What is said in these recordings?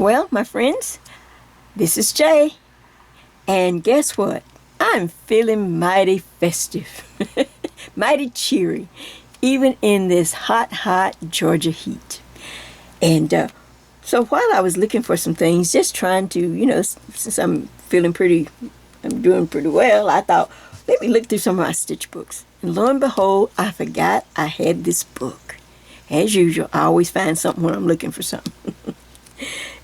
Well, my friends, this is Jay, and guess what? I'm feeling mighty festive, mighty cheery, even in this hot, hot Georgia heat. And so while I was looking for some things, just trying to, since I'm doing pretty well, I thought, let me look through some of my stitch books. And lo and behold, I forgot I had this book. As usual, I always find something when I'm looking for something.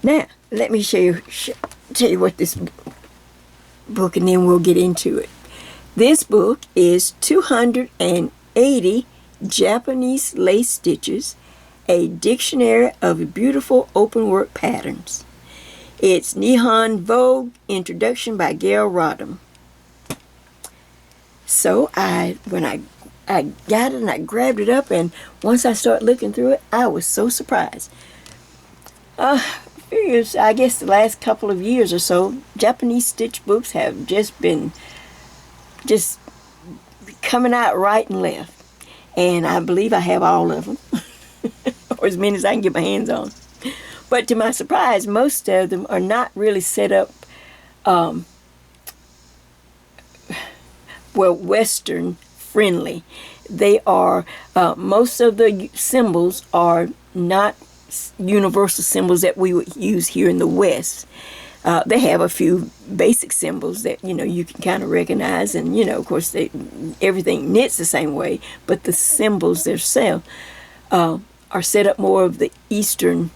Now, let me tell you what this book, and then we'll get into it. This book is 280 Japanese lace stitches, a dictionary of beautiful open work patterns. It's Nihon Vogue Introduction by Gail Rodham. So when I got it and I grabbed it up, and once I started looking through it, I was so surprised. I guess the last couple of years or so, Japanese stitch books have just been coming out right and left. And I believe I have all of them, or as many as I can get my hands on. But to my surprise, most of them are not really set up Western friendly. They are, most of the symbols are not universal symbols that we would use here in the West. They have a few basic symbols that, you can kind of recognize. And, of course, everything knits the same way. But the symbols themselves are set up more of the Eastern,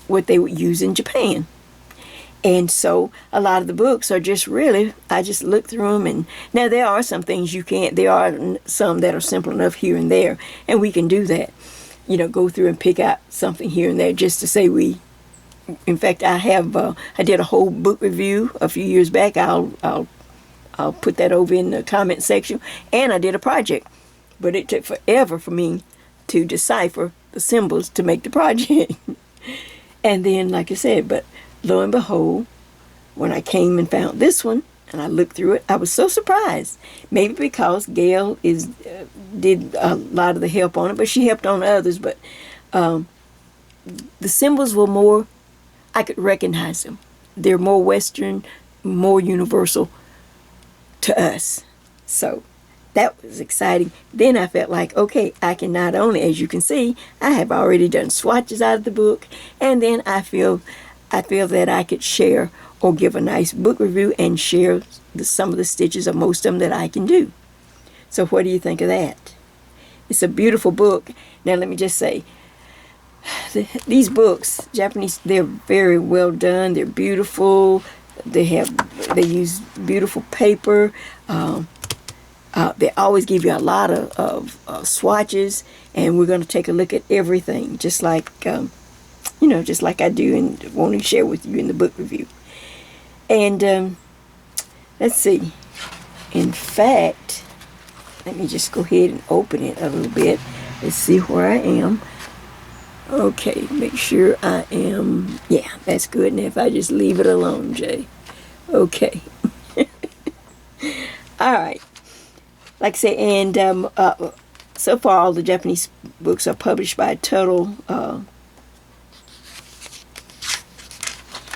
what they would use in Japan. And so a lot of the books are just really, I just look through them. And now there are some things there are some that are simple enough here and there. And we can do that. Go through and pick out something here and there just to say in fact, I did a whole book review a few years back. I'll put that over in the comment section. And I did a project, but it took forever for me to decipher the symbols to make the project. And then, like I said, but lo and behold, when I came and found this one, and I looked through it, I was so surprised. Maybe because Gail did a lot of the help on it, but she helped on others. But the symbols were more, I could recognize them. They're more Western, more universal to us. So that was exciting. Then I felt like, okay, I can not only, as you can see, I have already done swatches out of the book, and then I feel that I could share or give a nice book review and share some of the stitches or most of them that I can do. So what do you think of that? It's a beautiful book. Now let me just say, these books, Japanese, they're very well done. They're beautiful. They use beautiful paper. They always give you a lot of swatches, and we're going to take a look at everything, just like just like I do and want to share with you in the book review. And let's see. In fact, let me just go ahead and open it a little bit. Let's see where I am. Okay, make sure I am. Yeah, that's good. And if I just leave it alone, Jay. Okay. All right. Like I say, and so far all the Japanese books are published by Turl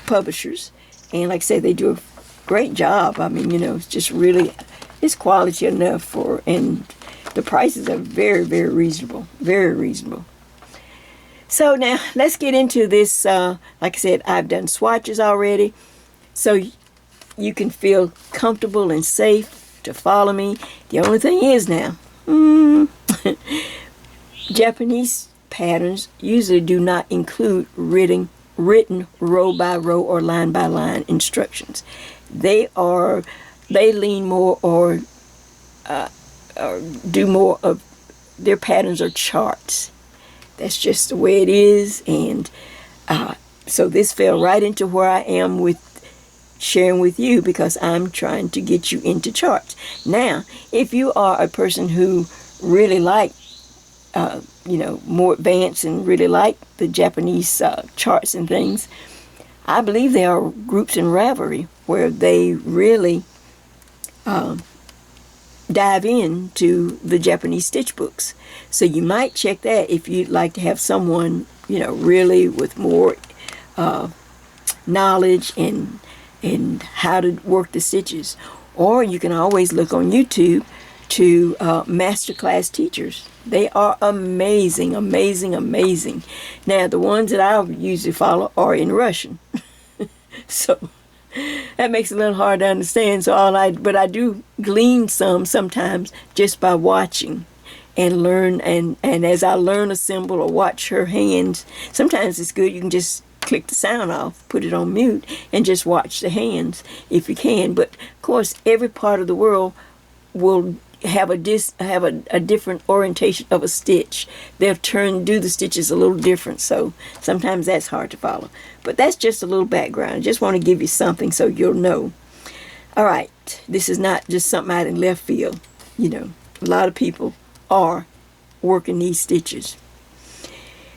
publishers. And like I say, they do a great job. I mean, it's just really, it's quality enough and the prices are very, very reasonable. Very reasonable. So now, let's get into this. Like I said, I've done swatches already. So you can feel comfortable and safe to follow me. The only thing is now, Japanese patterns usually do not include written row by row or line by line instructions. They lean more or do more of their patterns or charts. That's just the way it is. And so this fell right into where I am with sharing with you, because I'm trying to get you into charts. Now, if you are a person who really like more advanced and really like the Japanese charts and things, I believe there are groups in Ravelry where they really dive into the Japanese stitch books. So you might check that if you'd like to have someone, really with more knowledge and how to work the stitches. Or you can always look on YouTube to masterclass teachers. They are amazing, amazing, amazing. Now, the ones that I usually follow are in Russian. So that makes it a little hard to understand. But I do glean sometimes just by watching and learn. And as I learn a symbol or watch her hands, sometimes it's good. You can just click the sound off, put it on mute, and just watch the hands if you can. But of course, every part of the world will have a different orientation of a stitch. They'll do the stitches a little different, so sometimes that's hard to follow. But that's just a little background. I just want to give you something so you'll know. All right, this is not just something out in left field. You know, a lot of people are working these stitches.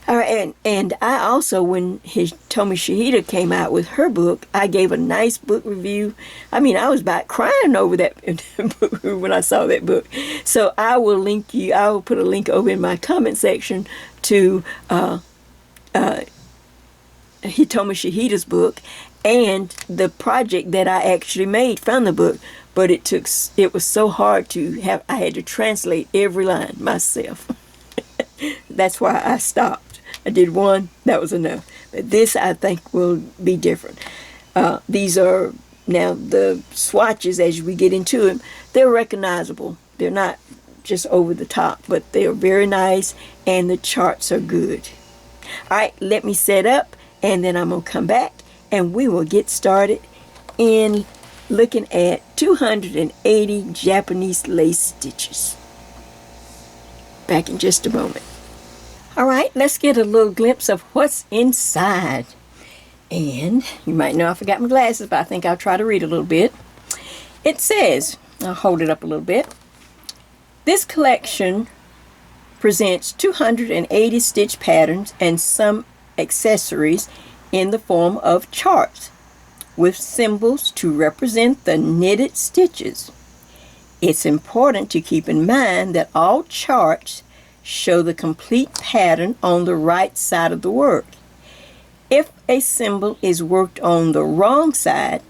All right, and I also, when Hitomi Shihida came out with her book, I gave a nice book review. I mean, I was about crying over that book when I saw that book. So I will put a link over in my comment section to Hitomi Shihida's book and the project that I actually made from the book. But it was so hard I had to translate every line myself. That's why I stopped. I did one, that was enough. But this, I think, will be different. These are, now the swatches, as we get into them, they're recognizable. They're not just over the top, but they're very nice, and the charts are good. All right, let me set up, and then I'm going to come back, and we will get started in looking at 280 Japanese lace stitches. Back in just a moment. All right, let's get a little glimpse of what's inside. And you might know I forgot my glasses, but I think I'll try to read a little bit. It says, I'll hold it up a little bit. This collection presents 280 stitch patterns and some accessories in the form of charts with symbols to represent the knitted stitches. It's important to keep in mind that all charts show the complete pattern on the right side of the work. If a symbol is worked on the wrong side,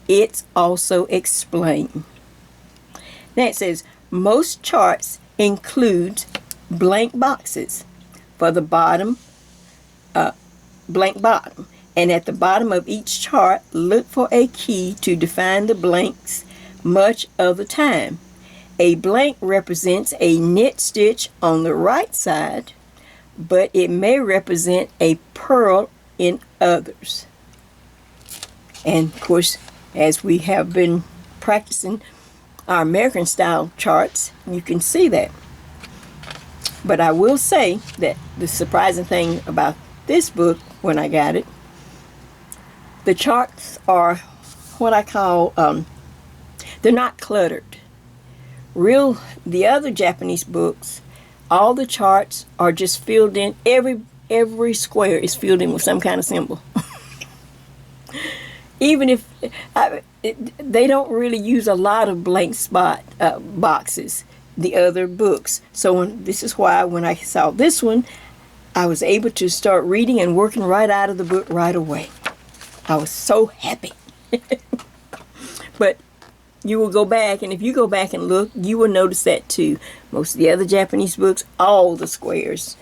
it's also explained. Now it says, most charts include blank boxes for the bottom, blank bottom. And at the bottom of each chart, look for a key to define the blanks much of the time. A blank represents a knit stitch on the right side, but it may represent a purl in others. And of course, as we have been practicing our American style charts, you can see that. But I will say that the surprising thing about this book, when I got it, the charts are what I call, they're not cluttered. The other Japanese books, all the charts are just filled in. Every square is filled in with some kind of symbol. Even if they don't really use a lot of blank spot boxes, the other books. So this is why when I saw this one, I was able to start reading and working right out of the book right away. I was so happy. But you will go back, and if you go back and look, you will notice that too. Most of the other Japanese books, all the squares,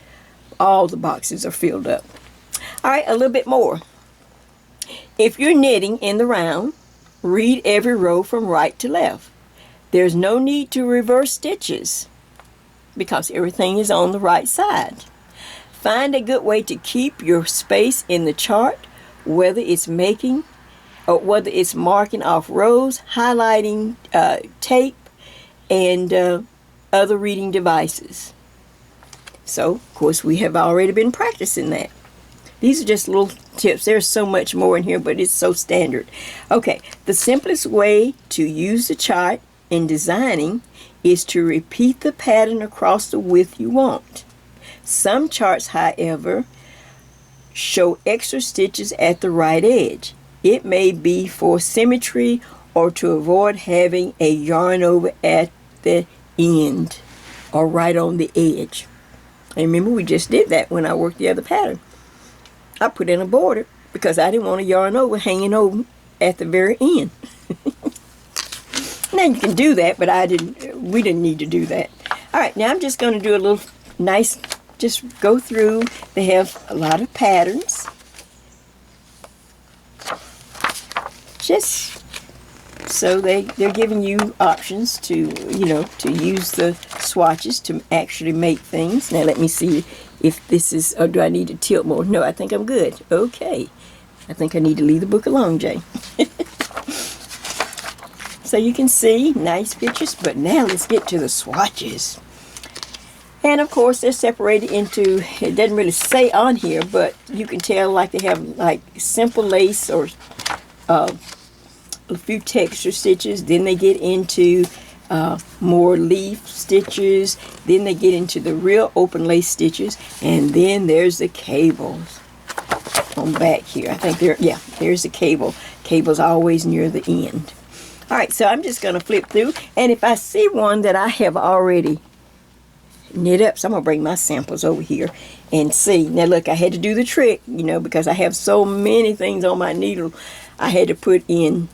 all the boxes are filled up. All right, a little bit more. If you're knitting in the round, read every row from right to left. There's no need to reverse stitches because everything is on the right side. Find a good way to keep your space in the chart, whether it's marking off rows, highlighting tape, and other reading devices. So, of course, we have already been practicing that. These are just little tips. There's so much more in here, but it's so standard. Okay, the simplest way to use the chart in designing is to repeat the pattern across the width you want. Some charts, however, show extra stitches at the right edge. It may be for symmetry or to avoid having a yarn over at the end or right on the edge. And remember, we just did that when I worked the other pattern. I put in a border because I didn't want a yarn over hanging over at the very end. Now you can do that, but we didn't need to do that. All right, now I'm just going to do a little nice, just go through. They have a lot of patterns. Just so they're giving you options to, to use the swatches to actually make things. Now let me see if this is, or do I need to tilt more? No, I think I'm good. Okay. I think I need to leave the book alone, Jay. So you can see nice pictures, but now let's get to the swatches. And of course they're separated into, it doesn't really say on here, but you can tell like they have like simple lace or a few texture stitches. Then they get into more leaf stitches. Then they get into the real open lace stitches. And then there's the cables on back here. I think there's the cable. Cable's always near the end. All right, so I'm just going to flip through, and if I see one that I have already knit up, so I'm going to bring my samples over here and see. Now look, I had to do the trick, because I have so many things on my needle. I had to put in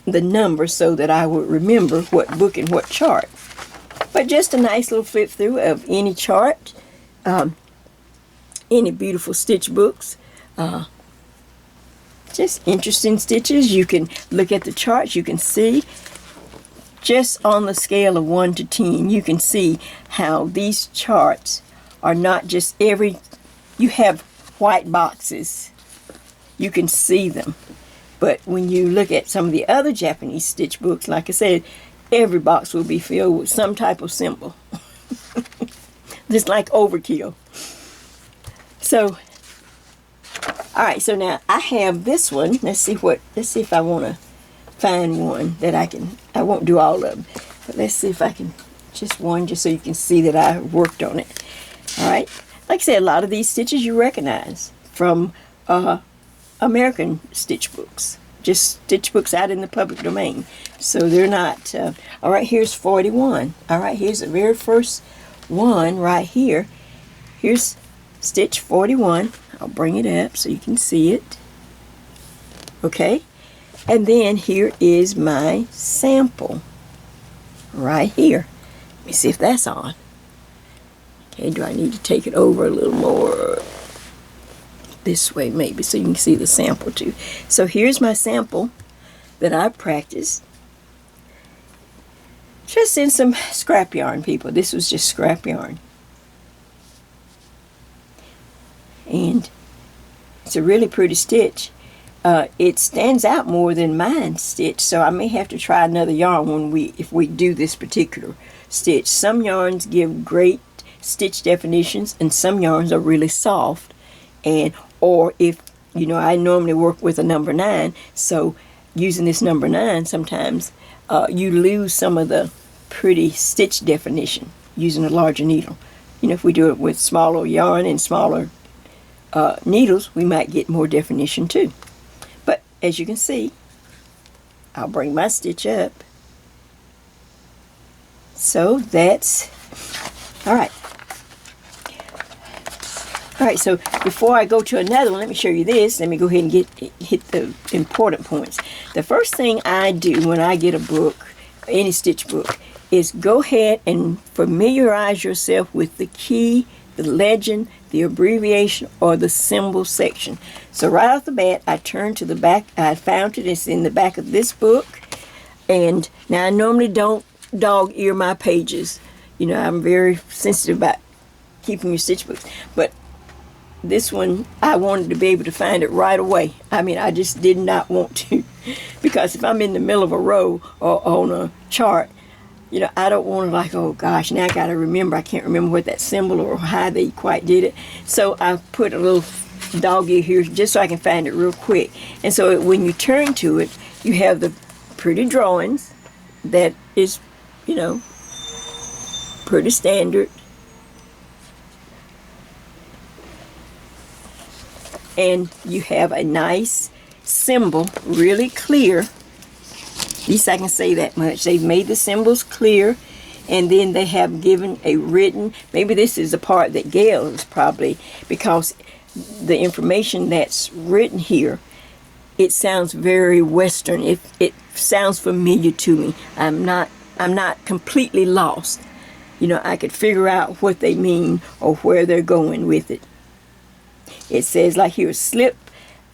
the number so that I would remember what book and what chart. But just a nice little flip through of any chart, any beautiful stitch books. Just interesting stitches. You can look at the charts. You can see just on the scale of 1 to 10, you can see how these charts are not just you have white boxes. You can see them. But when you look at some of the other Japanese stitch books, like I said, every box will be filled with some type of symbol. Just like overkill. So, all right, so now I have this one. Let's see if I want to find one that I won't do all of them, but let's see if I can, just one, just so you can see that I worked on it. All right, like I said, a lot of these stitches you recognize from American stitch books, just stitch books out in the public domain. So they're not, all right, here's 41. All right, here's the very first one right here. Here's stitch 41. I'll bring it up so you can see it. Okay, and then here is my sample right here. Let me see if that's on. Okay, do I need to take it over a little more this way maybe so you can see the sample too? So here's my sample that I practiced. Just in some scrap yarn, people. This was just scrap yarn. And it's a really pretty stitch. It stands out more than mine stitch, so I may have to try another yarn if we do this particular stitch. Some yarns give great stitch definitions, and some yarns are really soft. Or if I normally work with a number 9, so using this number 9, sometimes you lose some of the pretty stitch definition using a larger needle. If we do it with smaller yarn and smaller needles, we might get more definition too. But as you can see, I'll bring my stitch up. So that's all right. All right, so before I go to another one, let me show you this. Let me go ahead and hit the important points. The first thing I do when I get a book, any stitch book, is go ahead and familiarize yourself with the key, the legend, the abbreviation, or the symbol section. So right off the bat, I turn to the back. I found it. It's in the back of this book. And now I normally don't dog ear my pages. I'm very sensitive about keeping your stitch books. But this one, I wanted to be able to find it right away. I just did not want to. Because if I'm in the middle of a row or on a chart, I don't want to oh gosh, now I got to remember. I can't remember what that symbol or how they quite did it. So I put a little dog ear here just so I can find it real quick. And so when you turn to it, you have the pretty drawings that is, pretty standard. And you have a nice symbol, really clear. At least I can say that much. They've made the symbols clear, and then they have given a written, maybe this is the part that Gail is probably, because the information that's written here, it sounds very Western. It sounds familiar to me. I'm not completely lost. I could figure out what they mean or where they're going with it. It says like here, slip,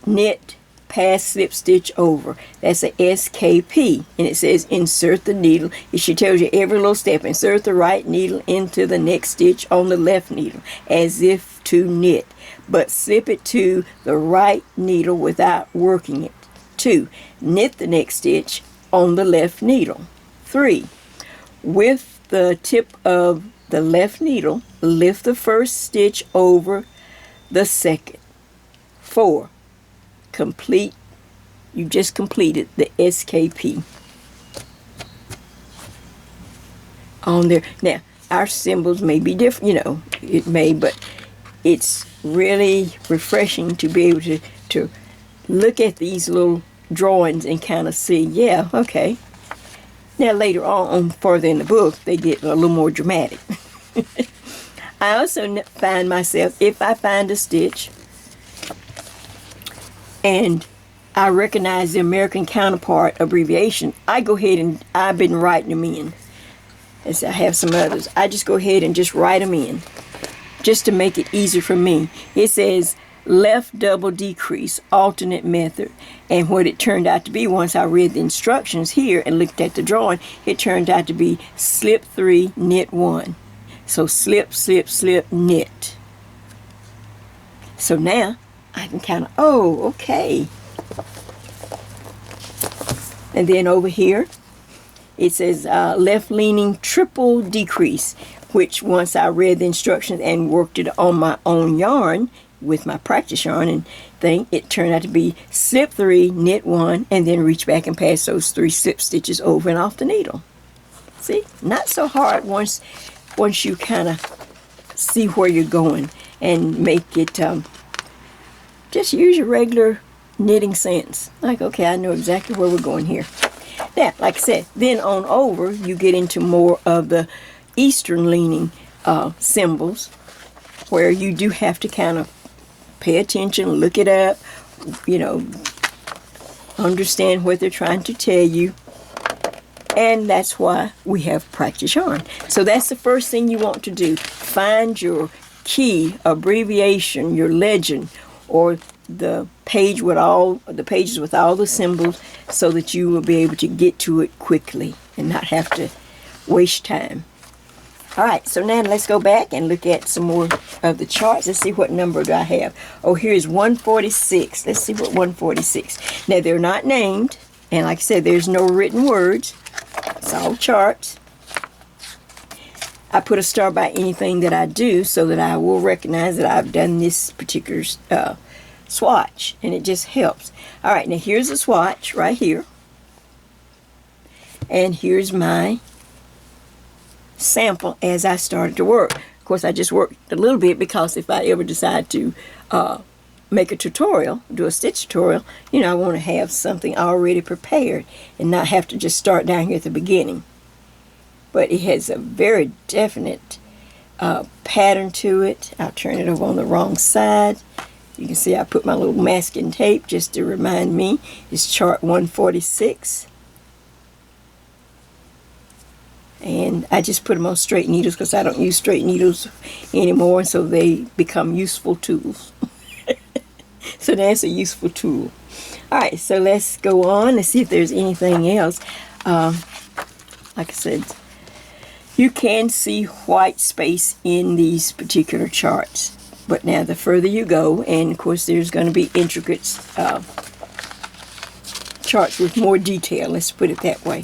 knit, pass, slip, stitch over. That's a SKP. And it says insert the needle. She tells you every little step. Insert the right needle into the next stitch on the left needle as if to knit. But slip it to the right needle without working it. 2. Knit the next stitch on the left needle. 3. With the tip of the left needle, lift the first stitch over the second. 4. Complete. You just completed the SKP on there. Now, our symbols may be different, it may, but it's really refreshing to be able to look at these little drawings and kind of see, yeah, okay. Now, later on, further in the book, they get a little more dramatic. I also find myself, if I find a stitch and I recognize the American counterpart abbreviation, I go ahead and I've been writing them in. As I have some others, I just go ahead and just write them in, just to make it easier for me. It says left double decrease, alternate method. And what it turned out to be, once I read the instructions here and looked at the drawing, it turned out to be slip 3, knit 1. So slip, slip, slip, knit. So now I can kind of, oh, okay. And then over here, it says left leaning triple decrease, which once I read the instructions and worked it on my own yarn with my practice yarn and thing, it turned out to be slip 3, knit 1, and then reach back and pass those 3 slip stitches over and off the needle. See, not so hard once you kind of see where you're going and make it, just use your regular knitting sense. Like, okay, I know exactly where we're going here. Now, like I said, then on over, you get into more of the Eastern leaning symbols, where you do have to kind of pay attention, look it up, understand what they're trying to tell you. And that's why we have practice yarn. So that's the first thing you want to do. Find your key, abbreviation, your legend, or the pages with all the symbols, so that you will be able to get to it quickly and not have to waste time. All right, so now let's go back and look at some more of the charts. Let's see what number do I have. Oh, here's 146. Let's see what 146. Now, they're not named, and like I said, there's no written words. It's all charts. I put a star by anything that I do so that I will recognize that I've done this particular swatch, and it just helps. All right, now here's a swatch right here, and here's my sample as I started to work. Of course, I just worked a little bit because if I ever decide to make a tutorial, do a stitch tutorial, I want to have something already prepared and not have to just start down here at the beginning. But it has a very definite pattern to it. I'll turn it over on the wrong side. You can see I put my little masking tape just to remind me. It's chart 146. And I just put them on straight needles because I don't use straight needles anymore, so they become useful tools. So that's a useful tool. All right, so let's go on and see if there's anything else. Like I said, you can see white space in these particular charts. But now the further you go, and of course there's going to be intricate charts with more detail, let's put it that way.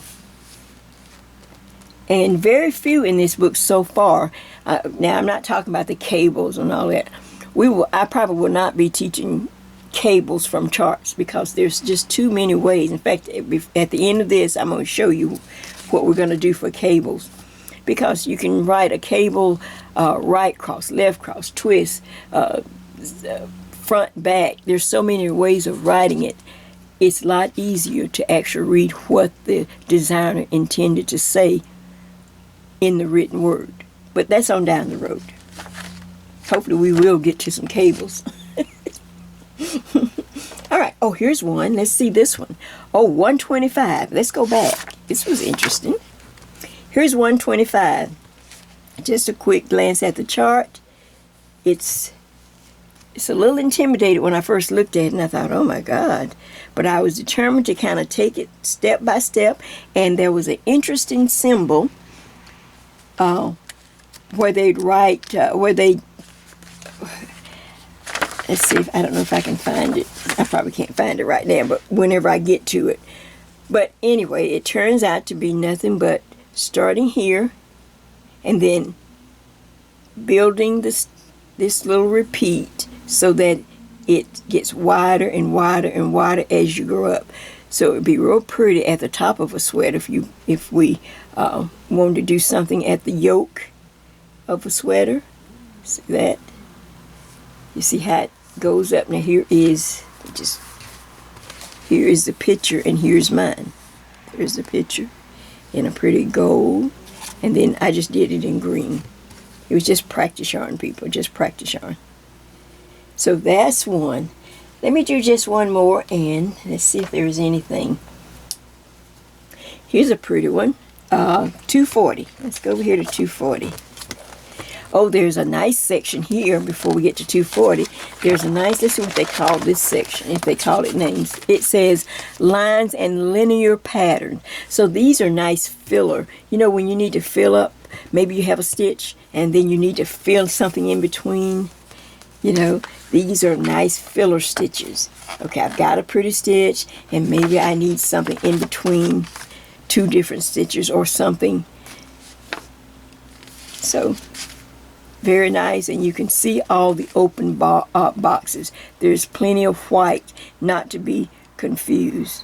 And very few in this book so far. Now I'm not talking about the cables and all that. I probably will not be teaching cables from charts because there's just too many ways. In fact, at the end of this, I'm going to show you what we're going to do for cables. Because you can write a cable right cross, left cross, twist, front, back. There's so many ways of writing it. It's a lot easier to actually read what the designer intended to say in the written word. But that's on down the road. Hopefully we will get to some cables. All right. Oh, here's one. Let's see this one. Oh, 125. Let's go back. This was interesting. Here's 125. Just a quick glance at the chart. It's a little intimidated when I first looked at it, and I thought, oh my God. But I was determined to kind of take it step by step, and there was an interesting symbol where they'd write, let's see, I don't know if I can find it. I probably can't find it right now, but whenever I get to it. But anyway, it turns out to be nothing but starting here and then building this little repeat so that it gets wider and wider and wider as you grow up. So it'd be real pretty at the top of a sweater if we wanted to do something at the yoke of a sweater. See that? You see how it goes up. Now here is the picture, and here's mine. There's the picture in a pretty gold, and then I just did it in green. It was just practice yarn, people, just practice yarn. So that's one. Let me do just one more, and let's see if there's anything. Here's a pretty one, 240. Let's go over here to 240. Oh, there's a nice section here before we get to 240. There's a nice, let's see what they call this section, if they call it names. It says lines and linear pattern. So these are nice filler. You know, when you need to fill up, maybe you have a stitch and then you need to fill something in between. You know, these are nice filler stitches. Okay, I've got a pretty stitch, and maybe I need something in between two different stitches or something. So, very nice, and you can see all the open boxes. There's plenty of white, not to be confused.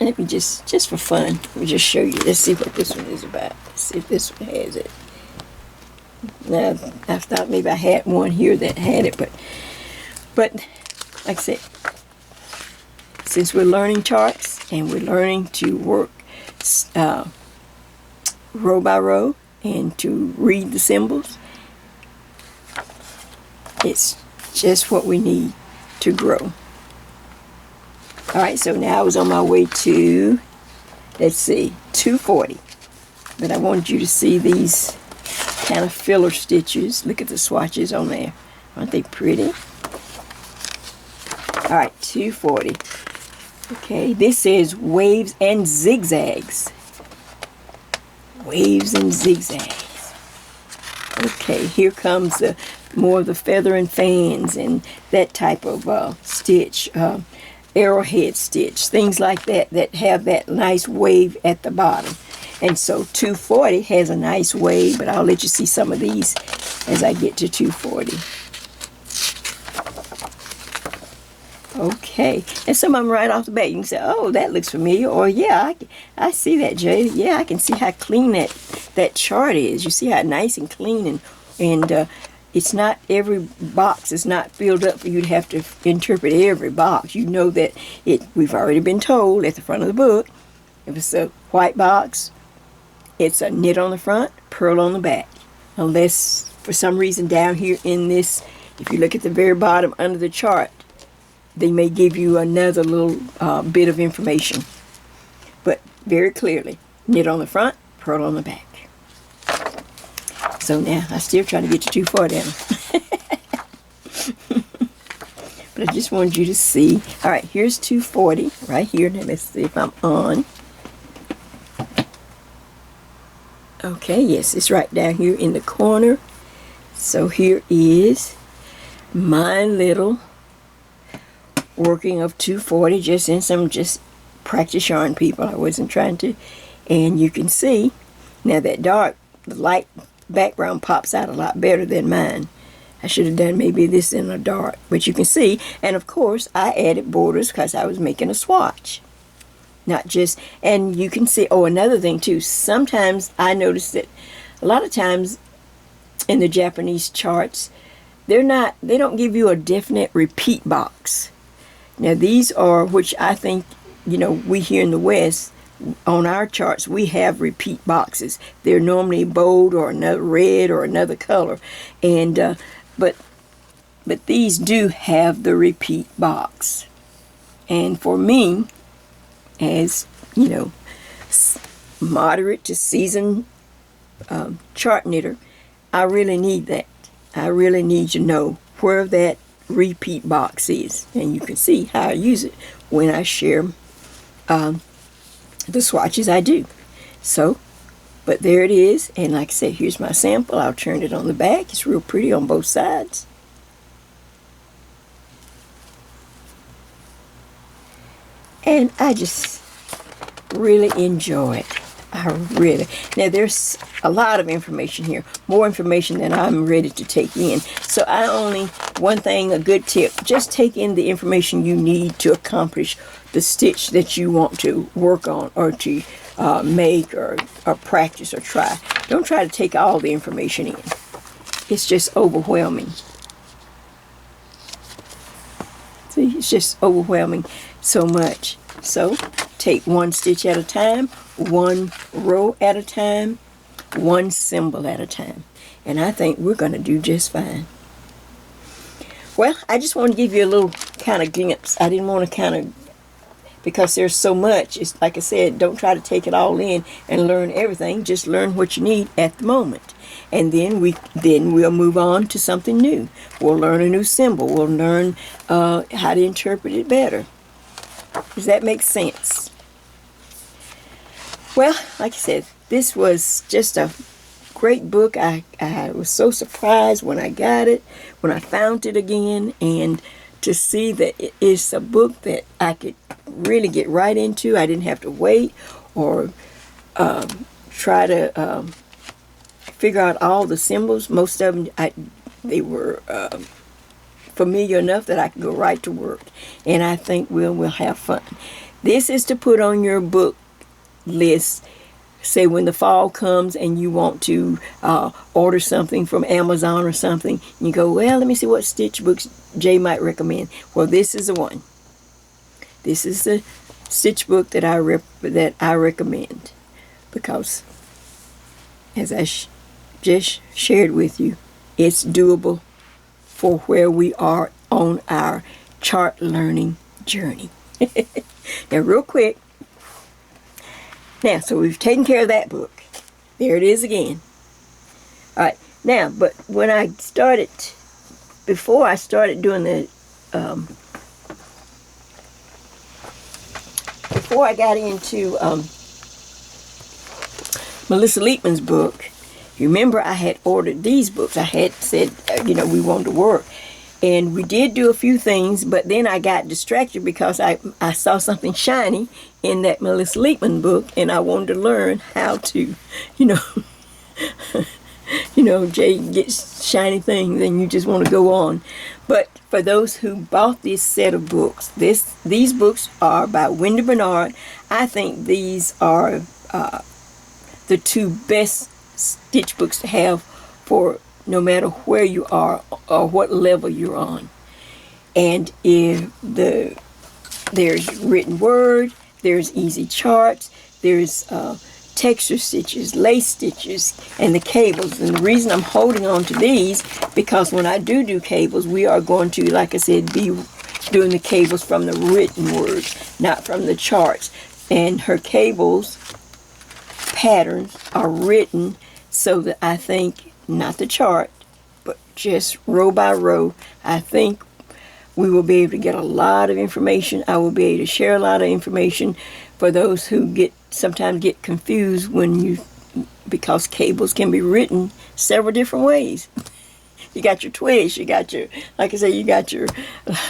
And let me just for fun, let me just show you. Let's see what this one is about. Let's see if this one has it. Now, I thought maybe I had one here that had it, but like I said, since we're learning charts and we're learning to work row by row and to read the symbols, it's just what we need to grow. All right, so now I was on my way to, let's see, 240. But I wanted you to see these kind of filler stitches. Look at the swatches on there. Aren't they pretty? All right, 240. Okay, this says waves and zigzags. Waves and zigzags. Okay, here comes more of the feather and fans and that type of stitch. Arrowhead stitch, things like that have that nice wave at the bottom. And so 240 has a nice wave, but I'll let you see some of these as I get to 240. Okay, and some of them right off the bat, you can say, oh, that looks familiar, or yeah, I see that, Jay. Yeah, I can see how clean that chart is. You see how nice and clean, and it's not, every box is not filled up for you to have to interpret every box. You know that we've already been told at the front of the book, if it's a white box, it's a knit on the front, purl on the back. Unless for some reason down here in this, if you look at the very bottom under the chart, they may give you another little bit of information. But very clearly, knit on the front, purl on the back. So now, I'm still trying to get to 240. But I just wanted you to see. All right, here's 240 right here. Now let's see if I'm on. Okay, yes, it's right down here in the corner. So here is my little working of 240, just in some practice yarn, people. I wasn't trying to. And you can see, now that the light background pops out a lot better than mine. I should have done maybe this in a dark, but you can see. And of course, I added borders because I was making a swatch. Not just, and you can see, oh, another thing too, sometimes I notice that a lot of times in the Japanese charts, they don't give you a definite repeat box. Now these are, which I think, you know, we here in the West, on our charts, we have repeat boxes. They're normally bold or another red or another color. And, but But these do have the repeat box. And for me, as you know, moderate to seasoned chart knitter, I really need that. I really need to know where that repeat box is. And you can see how I use it when I share the swatches I do. So, but there it is. And like I said, here's my sample. I'll turn it on the back. It's real pretty on both sides. And I just really enjoy it. Now there's a lot of information here, more information than I'm ready to take in. So one thing, a good tip, just take in the information you need to accomplish the stitch that you want to work on or to make or practice or try. Don't try to take all the information in. It's just overwhelming. See, it's just overwhelming so much. So take one stitch at a time, one row at a time, one symbol at a time. And I think we're going to do just fine. Well, I just want to give you a little kind of glimpse. I didn't want to because there's so much. It's like I said, don't try to take it all in and learn everything. Just learn what you need at the moment. And then we'll move on to something new. We'll learn a new symbol. We'll learn how to interpret it better. Does that make sense? Well, like I said, this was just a great book. I was so surprised when I got it, when I found it again, and to see that it is a book that I could really get right into. I didn't have to wait or try to figure out all the symbols. Most of them, they were familiar enough that I could go right to work. And I think we'll have fun. This is to put on your book list. Say when the fall comes and you want to order something from Amazon or something, you go, well, let me see what stitch books Jay might recommend. Well, this is the one. This is the stitch book that I recommend, because as I just shared with you, it's doable for where we are on our chart learning journey. Now, real quick. Now, so we've taken care of that book. There it is again. All right. Now, but when I started, before I started doing the, before I got into Melissa Leapman's book, you remember I had ordered these books. I had said, we wanted to work. And we did do a few things, but then I got distracted because I saw something shiny in that Melissa Leapman book, and I wanted to learn how to, Jay gets shiny things and you just want to go on. But for those who bought this set of books, these books are by Wendy Bernard. I think these are the two best stitch books to have for no matter where you are or what level you're on. And if there's written word, there's easy charts, there's texture stitches, lace stitches, and the cables. And the reason I'm holding on to these, because when I do cables, we are going to, like I said, be doing the cables from the written words, not from the charts. And her cables patterns are written so that I think, not the chart, but just row by row, I think we will be able to get a lot of information. I will be able to share a lot of information for those who sometimes get confused because cables can be written several different ways. You got your twist, you got your, like I said, you got your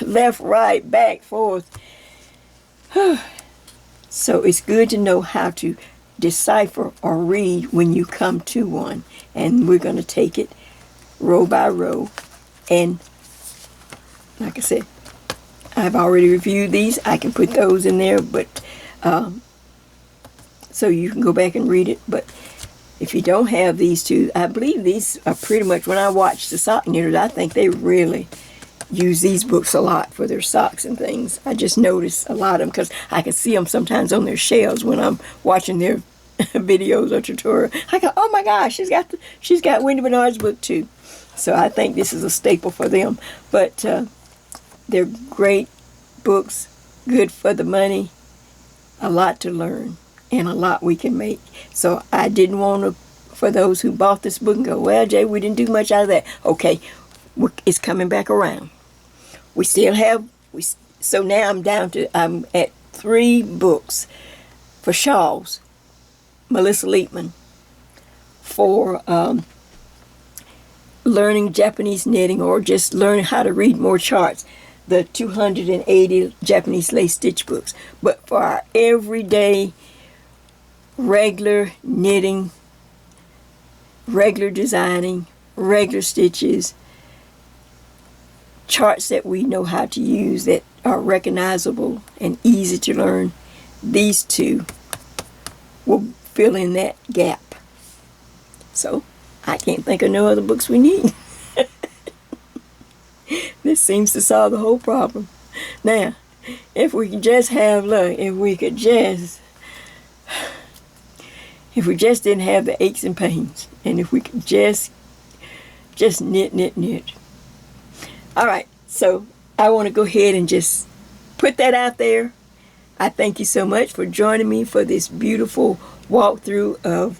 left, right, back, forth. So it's good to know how to decipher or read when you come to one. And we're going to take it row by row. And like I said, I've already reviewed these. I can put those in there, but so you can go back and read it. But if you don't have these two, I believe these are pretty much, when I watch the sock knitters, I think they really use these books a lot for their socks and things. I just notice a lot of them because I can see them sometimes on their shelves when I'm watching their videos or tutorial. I go, oh my gosh, she's got Wendy Bernard's book too. So I think this is a staple for them. But they're great books, good for the money, a lot to learn, and a lot we can make. So I didn't want to, for those who bought this book and go, well, Jay, we didn't do much out of that. Okay, it's coming back around. We still have, so now I'm at 3 books for shawls. Melissa Leitman for learning Japanese knitting or just learning how to read more charts. The 280 Japanese lace stitch books. But for our everyday, regular knitting, regular designing, regular stitches, charts that we know how to use that are recognizable and easy to learn, these 2 will fill in that gap. So I can't think of no other books we need. This seems to solve the whole problem. Now, if we could just have luck, if we just didn't have the aches and pains, and if we could just knit. All right, so I want to go ahead and just put that out there. I thank you so much for joining me for this beautiful walkthrough of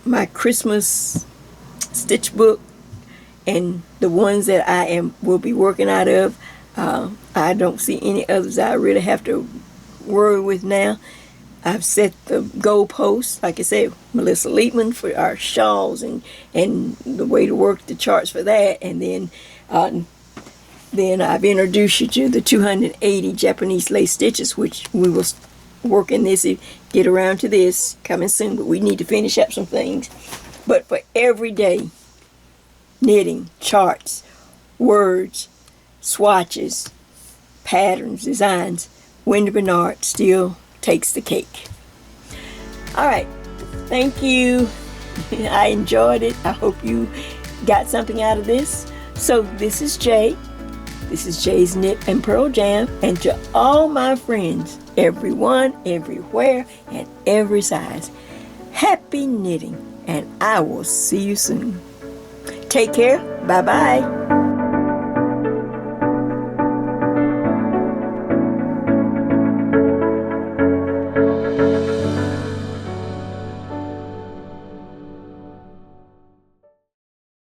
my Christmas stitch book and the ones that will be working out of. I don't see any others I really have to worry with now. I've set the goalposts, like I said, Melissa Leitman for our shawls and the way to work the charts for that. And then I've introduced you to the 280 Japanese lace stitches, which we will work in this, get around to this coming soon, but we need to finish up some things. But for everyday knitting, charts, words, swatches, patterns, designs, Wendy Bernard still takes the cake. All right, thank you. I enjoyed it. I hope you got something out of this. So this is Jay. This is Jay's Knit and Purl Jam. And to all my friends, everyone, everywhere, and every size, happy knitting, and I will see you soon. Take care. Bye-bye.